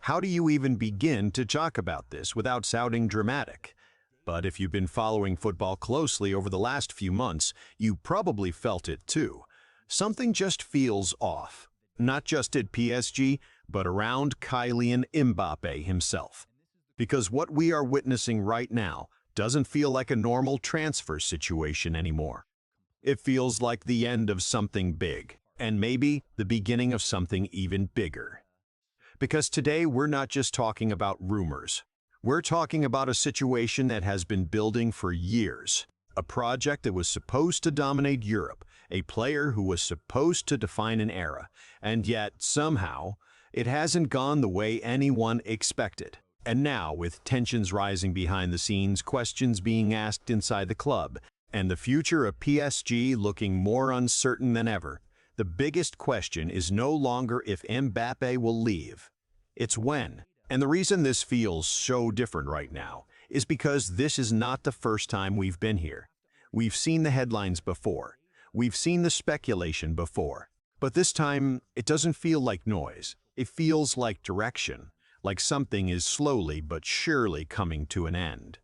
How do you even begin to talk about this without sounding dramatic? But if you've been following football closely over the last few months, you probably felt it too. Something just feels off. Not just at PSG, but around Kylian Mbappé himself. Because what we are witnessing right now doesn't feel like a normal transfer situation anymore. It feels like the end of something big, and maybe the beginning of something even bigger. Because today we're not just talking about rumors. We're talking about a situation that has been building for years. A project that was supposed to dominate Europe, a player who was supposed to define an era, and yet, somehow, it hasn't gone the way anyone expected. And now, with tensions rising behind the scenes, questions being asked inside the club, and the future of PSG looking more uncertain than ever, the biggest question is no longer if Mbappé will leave. It's when. And the reason this feels so different right now is because this is not the first time we've been here. We've seen the headlines before. We've seen the speculation before. But this time, it doesn't feel like noise. It feels like direction, like something is slowly but surely coming to an end.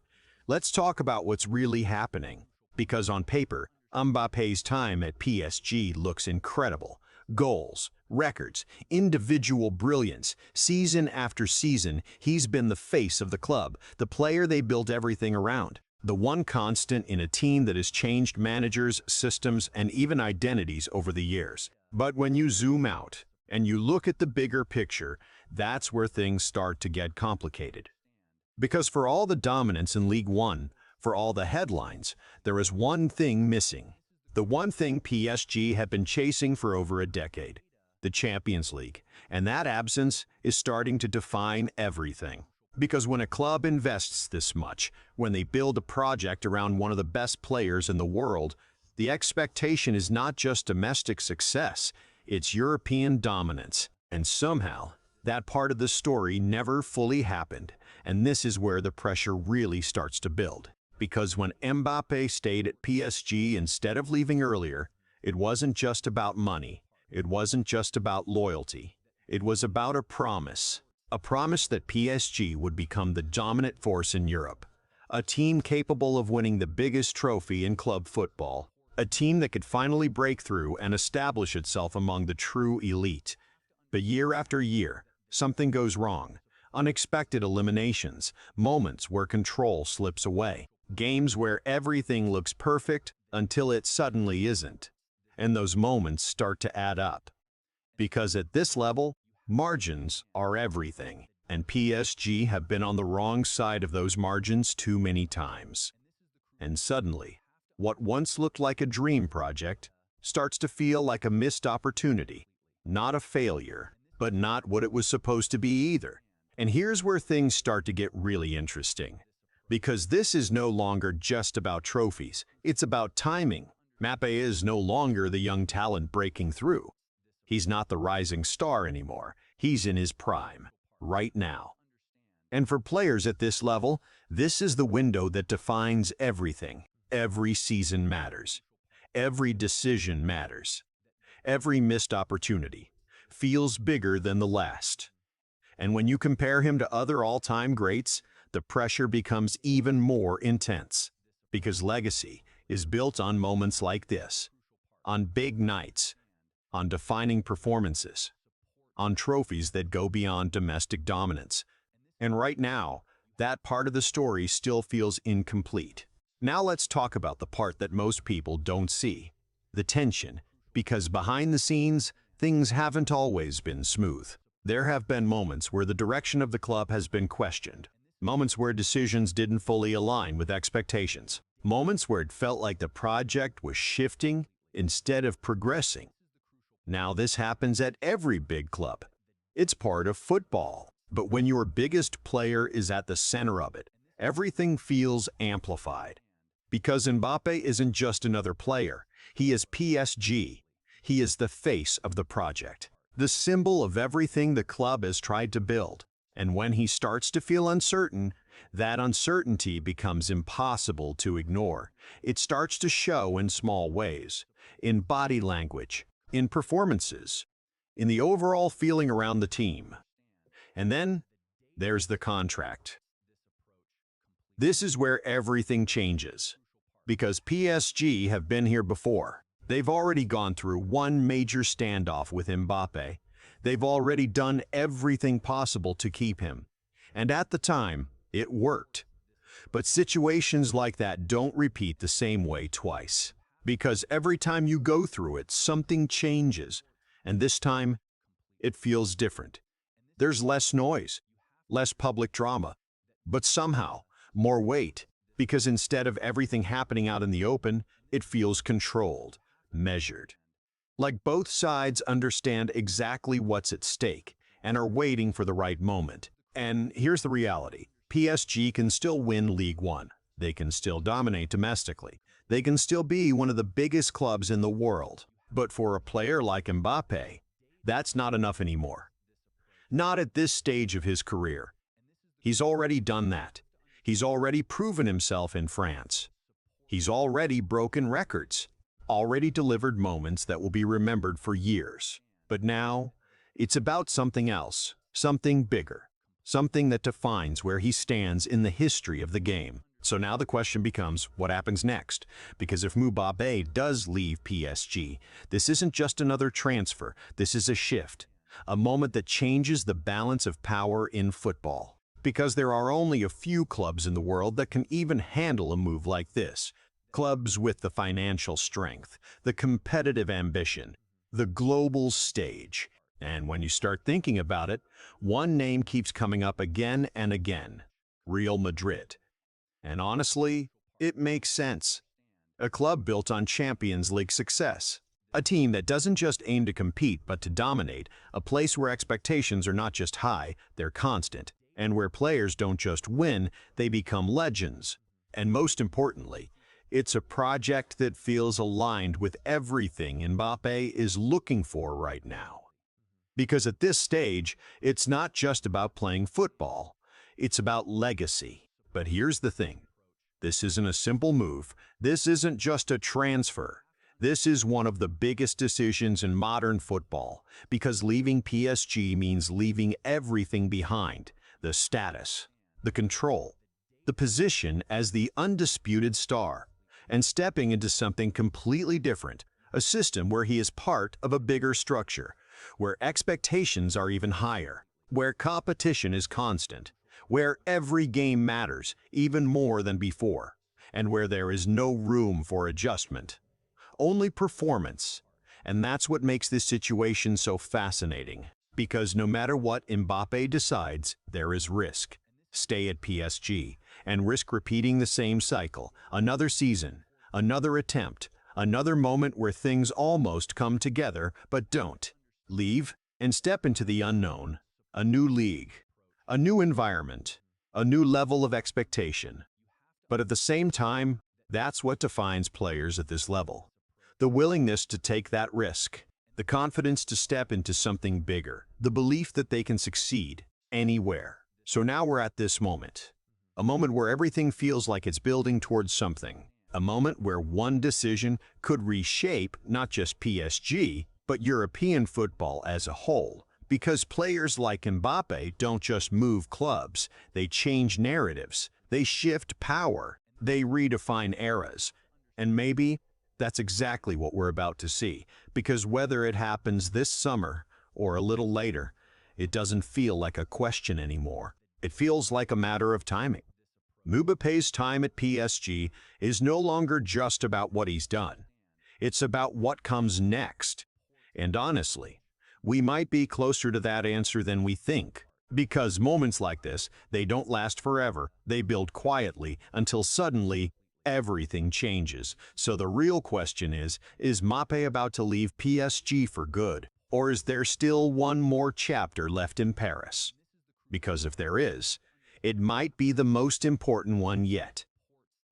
Let's talk about what's really happening, because on paper, Mbappé's time at PSG looks incredible. Goals, records, individual brilliance. Season after season, he's been the face of the club, the player they built everything around. The one constant in a team that has changed managers, systems, and even identities over the years. But when you zoom out and you look at the bigger picture, that's where things start to get complicated. Because for all the dominance in Ligue 1, for all the headlines, there is one thing missing. The one thing PSG have been chasing for over a decade, the Champions League. And that absence is starting to define everything. Because when a club invests this much, when they build a project around one of the best players in the world, the expectation is not just domestic success, it's European dominance. And somehow, that part of the story never fully happened. And this is where the pressure really starts to build. Because when Mbappé stayed at PSG instead of leaving earlier, it wasn't just about money. It wasn't just about loyalty. It was about a promise that PSG would become the dominant force in Europe. A team capable of winning the biggest trophy in club football. A team that could finally break through and establish itself among the true elite. But year after year, something goes wrong. Unexpected eliminations, moments where control slips away. Games where everything looks perfect until it suddenly isn't. And those moments start to add up. Because at this level, margins are everything. And PSG have been on the wrong side of those margins too many times. And suddenly, what once looked like a dream project starts to feel like a missed opportunity. Not a failure, but not what it was supposed to be either. And here's where things start to get really interesting. Because this is no longer just about trophies, it's about timing. Mbappé is no longer the young talent breaking through. He's not the rising star anymore. He's in his prime, right now. And for players at this level, this is the window that defines everything. Every season matters. Every decision matters. Every missed opportunity feels bigger than the last. And when you compare him to other all-time greats, the pressure becomes even more intense. Because legacy is built on moments like this. On big nights. On defining performances. On trophies that go beyond domestic dominance. And right now, that part of the story still feels incomplete. Now let's talk about the part that most people don't see. The tension. Because behind the scenes, things haven't always been smooth. There have been moments where the direction of the club has been questioned. Moments where decisions didn't fully align with expectations. Moments where it felt like the project was shifting instead of progressing. Now this happens at every big club. It's part of football. But when your biggest player is at the center of it, everything feels amplified. Because Mbappé isn't just another player. He is PSG. He is the face of the project. The symbol of everything the club has tried to build. And when he starts to feel uncertain, that uncertainty becomes impossible to ignore. It starts to show in small ways, in body language, in performances, in the overall feeling around the team. And then There's the contract. This is where everything changes. Because PSG have been here before. They've already gone through one major standoff with Mbappé. They've already done everything possible to keep him. And at the time, it worked. But situations like that don't repeat the same way twice. Because every time you go through it, something changes. And this time, it feels different. There's less noise, less public drama, but somehow more weight, because instead of everything happening out in the open, it feels controlled, measured. Like both sides understand exactly what's at stake and are waiting for the right moment. And here's the reality. PSG can still win Ligue 1. They can still dominate domestically. They can still be one of the biggest clubs in the world. But for a player like Mbappé, that's not enough anymore. Not at this stage of his career. He's already done that. He's already proven himself in France. He's already broken records, already delivered moments that will be remembered for years. But now, it's about something else, something bigger, something that defines where he stands in the history of the game. So now the question becomes, what happens next? Because if Mbappé does leave PSG, this isn't just another transfer, this is a shift, a moment that changes the balance of power in football. Because there are only a few clubs in the world that can even handle a move like this. Clubs with the financial strength, the competitive ambition, the global stage. And when you start thinking about it, one name keeps coming up again and again: Real Madrid. And honestly, it makes sense. A club built on Champions League success. A team that doesn't just aim to compete but to dominate. A place where expectations are not just high, they're constant. And where players don't just win, they become legends. And most importantly, it's a project that feels aligned with everything Mbappé is looking for right now. Because at this stage, it's not just about playing football, it's about legacy. But here's the thing. This isn't a simple move. This isn't just a transfer. This is one of the biggest decisions in modern football, because leaving PSG means leaving everything behind: the status, the control, the position as the undisputed star, and stepping into something completely different, a system where he is part of a bigger structure, where expectations are even higher, where competition is constant, where every game matters even more than before, and where there is no room for adjustment, only performance. And that's what makes this situation so fascinating. Because no matter what Mbappé decides, there is risk. Stay at PSG and risk repeating the same cycle, another season, another attempt, another moment where things almost come together but don't. Leave and step into the unknown, a new league, a new environment, a new level of expectation. But at the same time, that's what defines players at this level. The willingness to take that risk. The confidence to step into something bigger, the belief that they can succeed anywhere. So now we're at this moment, a moment where everything feels like it's building towards something, a moment where one decision could reshape not just PSG, but European football as a whole. Because players like Mbappé don't just move clubs, they change narratives, they shift power, they redefine eras. And maybe that's exactly what we're about to see, because whether it happens this summer or a little later, it doesn't feel like a question anymore. It feels like a matter of timing. Mbappé's time at PSG is no longer just about what he's done. It's about what comes next. And honestly, we might be closer to that answer than we think. Because moments like this, they don't last forever. They build quietly until suddenly everything changes. So the real question is Mbappé about to leave PSG for good? Or is there still one more chapter left in Paris? Because if there is, it might be the most important one yet.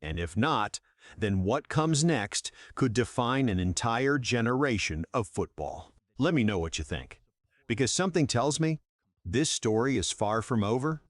And if not, then what comes next could define an entire generation of football. Let me know what you think. Because something tells me this story is far from over.